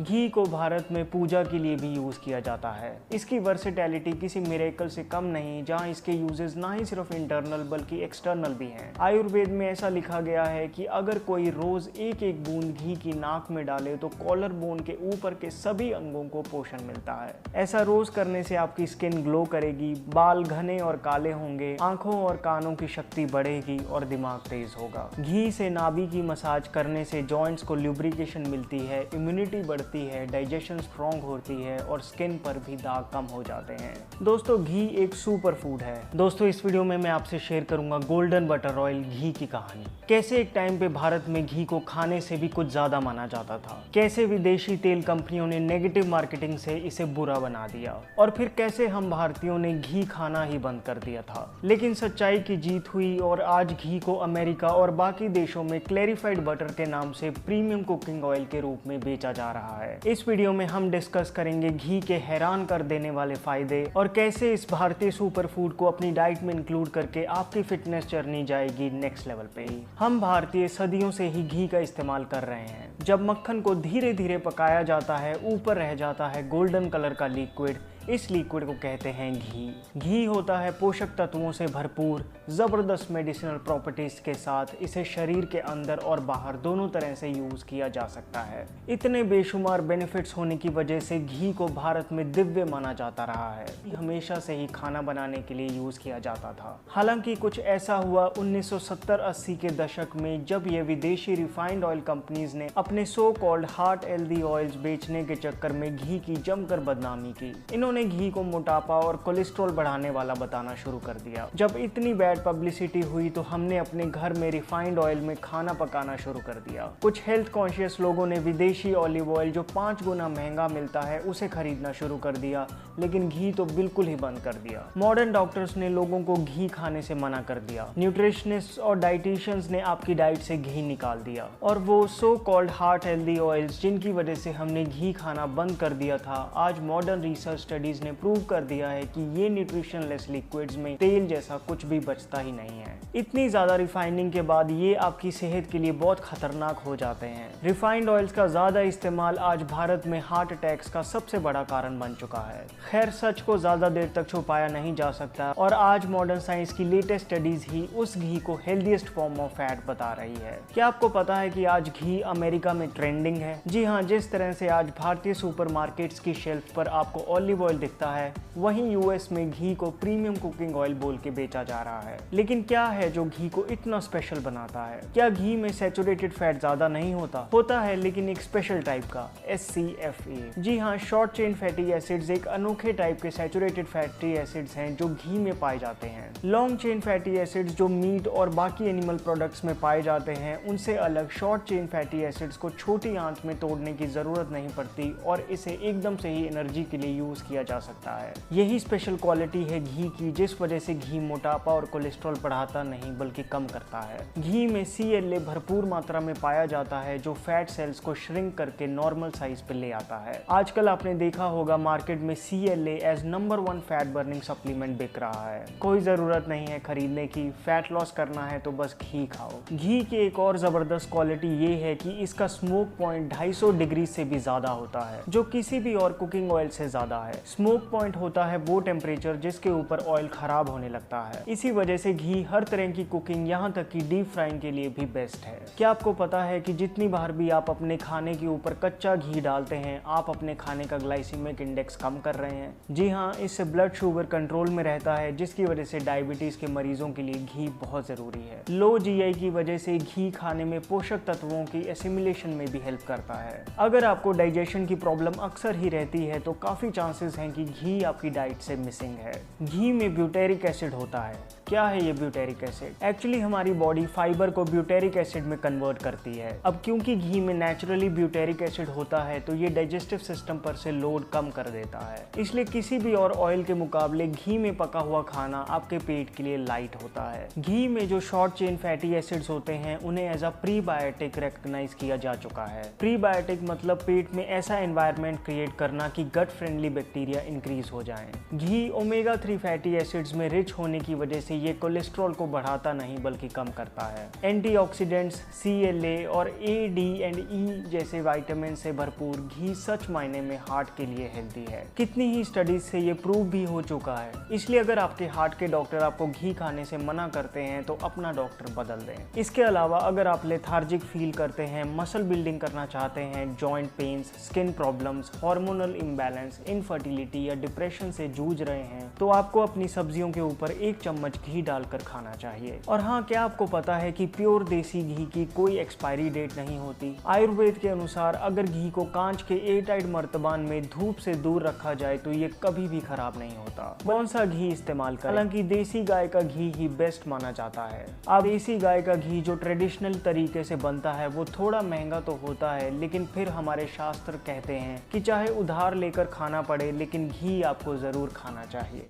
घी को भारत में पूजा के लिए भी यूज किया जाता है। इसकी वर्सेटैलिटी किसी मिरेकल से कम नहीं, जहां इसके यूजेस ना ही सिर्फ इंटरनल बल्कि एक्सटर्नल भी हैं। आयुर्वेद में ऐसा लिखा गया है कि अगर कोई रोज एक एक बूंद घी की नाक में डाले तो कॉलर बोन के ऊपर के सभी अंगों को पोषण मिलता है। ऐसा रोज करने से आपकी स्किन ग्लो करेगी, बाल घने और काले होंगे, आंखों और कानों की शक्ति बढ़ेगी और दिमाग तेज होगा। घी से नाभि की मसाज करने से जॉइंट्स को ल्यूब्रिकेशन मिलती है, इम्यूनिटी बढ़ती है, डाइजेशन स्ट्रॉन्ग होती है और स्किन पर भी दाग कम हो जाते हैं। दोस्तों, घी एक सुपर फूड है। दोस्तों, इस वीडियो में मैं आपसे शेयर करूंगा गोल्डन बटर ऑयल घी की कहानी। कैसे एक टाइम पे भारत में घी को खाने से भी कुछ ज्यादा माना जाता था, कैसे विदेशी तेल कंपनियों ने नेगेटिव मार्केटिंग से इसे बुरा बना दिया, और फिर कैसे हम भारतीयों ने घी खाना ही बंद कर दिया था। लेकिन सच्चाई की जीत हुई और आज घी को अमेरिका और बाकी देशों में क्लैरिफाइड बटर के नाम से प्रीमियम कुकिंग ऑयल के रूप में बेचा जा रहा है। इस वीडियो में हम डिस्कस करेंगे घी के हैरान कर देने वाले फायदे और कैसे इस भारतीय सुपर फूड को अपनी डाइट में इंक्लूड करके आपकी फिटनेस जर्नी जाएगी नेक्स्ट लेवल पे ही। हम भारतीय सदियों से ही घी का इस्तेमाल कर रहे हैं। जब मक्खन को धीरे धीरे पकाया जाता है, ऊपर रह जाता है गोल्डन कलर का लिक्विड। इस लिक्विड को कहते हैं घी। घी होता है पोषक तत्वों से भरपूर, जबरदस्त मेडिसिनल प्रॉपर्टीज के साथ। इसे शरीर के अंदर और बाहर दोनों तरह से यूज किया जा सकता है। इतने बेशुमार बेनिफिट्स होने की वजह से घी को भारत में दिव्य माना जाता रहा है। हमेशा से ही खाना बनाने के लिए यूज किया जाता था। हालांकि कुछ ऐसा हुआ 1970-80 के दशक में, जब ये विदेशी रिफाइंड ऑयल कंपनीज ने अपने so called heart healthy oils बेचने के चक्कर में घी की जमकर बदनामी की। इन्होंने घी को मोटापा और कोलेस्ट्रॉल बढ़ाने वाला बताना शुरू कर दिया। जब इतनी बैड पब्लिसिटी हुई तो हमने अपने घर में रिफाइंड ऑयल में खाना पकाना शुरू कर दिया। कुछ हेल्थ कॉन्शियस लोगों ने विदेशी ऑलिव ऑयल जो 5 गुना महंगा मिलता है उसे खरीदना शुरू कर दिया, लेकिन घी तो बिल्कुल ही बंद कर दिया। मॉडर्न डॉक्टर्स ने लोगों को घी खाने से मना कर दिया। न्यूट्रिशनिस्ट और डाइटिशियंस ने आपकी डाइट से घी निकाल दिया, और वो so called heart healthy oils जिनकी वजह से हमने घी खाना बंद कर दिया था, आज मॉडर्न रिसर्च स्टडीज ने प्रूव कर दिया है कि ये न्यूट्रिशनलेस लिक्विड्स में तेल जैसा कुछ भी बचता ही नहीं है। इतनी ज्यादा रिफाइनिंग के बाद ये आपकी सेहत के लिए बहुत खतरनाक हो जाते हैं। रिफाइंड ऑयल्स का ज्यादा इस्तेमाल आज भारत में हार्ट अटैक्स का सबसे बड़ा कारण बन चुका है। खैर, सच को ज्यादा देर तक छुपाया नहीं जा सकता, और आज मॉडर्न साइंस की लेटेस्ट स्टडीज ही उस घी को हेल्दीएस्ट फॉर्म ऑफ फैट बता रही है। क्या आपको पता है कि आज घी अमेरिका में ट्रेंडिंग है? जी हाँ, जिस तरह से आज भारतीय सुपरमार्केट्स की शेल्फ पर आपको ऑलिव ऑयल दिखता है, वहीं यूएस में घी को प्रीमियम कुकिंग ऑयल बोल के बेचा जा रहा है। लेकिन क्या है जो घी को इतना स्पेशल बनाता है? क्या घी में सैचुरेटेड फैट ज्यादा नहीं होता है, लेकिन एक स्पेशल टाइप का, SCFA। जी हाँ, शॉर्ट चेन फैटी एसिड्स एक अनोखे टाइप के सैचुरेटेड फैटी एसिड्स हैं जो घी में पाए जाते हैं। लॉन्ग चेन फैटी एसिड्स जो मीट और बाकी एनिमल प्रोडक्ट्स में पाए जाते हैं, उनसे अलग शॉर्ट चेन फैटी एसिड्स को छोटी आंच में तोड़ने की जरूरत नहीं पड़ती और इसे एकदम से ही एनर्जी के लिए यूज किया जा सकता है। यही स्पेशल क्वालिटी है घी की, जिस वजह से घी मोटापा और कोलेस्ट्रॉल बढ़ाता नहीं बल्कि कम करता है। घी में CLA भरपूर मात्रा में पाया जाता है जो फैट सेल्स को श्रिंक करके नॉर्मल साइज पे ले आता है। आजकल आपने देखा होगा मार्केट में CLA as number 1 fat burning supplement बिक रहा है। कोई जरूरत नहीं है खरीदने की, फैट लॉस करना है तो बस घी खाओ। घी की एक और जबरदस्त क्वालिटी ये है कि इसका स्मोक पॉइंट 250 डिग्री से भी ज्यादा होता है, जो किसी भी और कुकिंग ऑयल से ज्यादा है। स्मोक पॉइंट होता है वो टेम्परेचर जिसके ऊपर ऑयल खराब होने लगता है। इसी वजह से घी हर तरह की कुकिंग, यहाँ तक कि डीप फ्राइंग के लिए भी बेस्ट है। क्या आपको पता है कि जितनी बार भी आप अपने खाने के ऊपर कच्चा घी डालते हैं, आप अपने खाने का ग्लाइसीमिक इंडेक्स कम कर रहे हैं? जी हाँ, इससे ब्लड शुगर कंट्रोल में रहता है, जिसकी वजह से डायबिटीज के मरीजों के लिए घी बहुत जरूरी है। लो GI की वजह से घी खाने में पोषक तत्वों की एसिमिलेशन में भी हेल्प करता है। अगर आपको डाइजेशन की प्रॉब्लम अक्सर ही रहती है तो काफी चांसेस हैं कि घी आपकी डाइट से मिसिंग है। घी में ब्यूटेरिक एसिड होता है। क्या है ये ब्यूटेरिक एसिड? एक्चुअली हमारी बॉडी फाइबर को ब्यूटेरिक एसिड में कन्वर्ट करती है। अब क्योंकि घी में नेचुरली ब्यूटेरिक एसिड होता है तो ये डाइजेस्टिव सिस्टम पर से लोड कम कर देता है। इसलिए किसी भी और ऑयल के मुकाबले घी में पका हुआ खाना आपके पेट के लिए लाइट होता है। घी में जो शॉर्ट चेन फैटी एसिड्स होते हैं उन्हें एज अ प्रीबायोटिक रिकॉग्नाइज किया जा चुका है। प्रीबायोटिक मतलब पेट में ऐसा एनवायरनमेंट क्रिएट करना कि गट फ्रेंडली बैक्टीरिया इंक्रीज हो जाएं। घी ओमेगा 3 फैटी एसिड्स में रिच होने की वजह से ये कोलेस्ट्रॉल को बढ़ाता नहीं बल्कि कम करता है। एंटीऑक्सीडेंट्स, CLA और A, D एंड E जैसे विटामिन से भरपूर घी सच मायने में हार्ट के लिए हेल्दी है। कितनी ही स्टडीज से ये प्रूव भी हो चुका है। इसलिए अगर आपके हार्ट के डॉक्टर आपको घी खाने से मना करते हैं तो अपना डॉक्टर बदल दें। इसके अलावा अगर आप लेथार्जिक फील करते हैं, मसल बिल्डिंग करना चाहते हैं, joint pains, skin problems, hormonal imbalance, infertility या डिप्रेशन से जूझ रहे हैं तो आपको अपनी सब्जियों के ऊपर 1 चम्मच घी डालकर खाना चाहिए। और हाँ, क्या आपको पता है कि प्योर देसी घी की कोई एक्सपायरी डेट नहीं होती। आयुर्वेद के अनुसार अगर घी को कांच के एयरटाइट मर्तबान में धूप से दूर रखा जाए तो ये कभी भी खराब नहीं होता। कौन सा घी इस्तेमाल करें? हालांकि देसी गाय का घी ही बेस्ट माना जाता है। अब देसी गाय का घी जो ट्रेडिशनल तरीके से बनता है वो थोड़ा महंगा तो होता है, लेकिन फिर हमारे शास्त्र कहते हैं कि चाहे उधार लेकर खाना पड़े लेकिन घी आपको जरूर खाना चाहिए।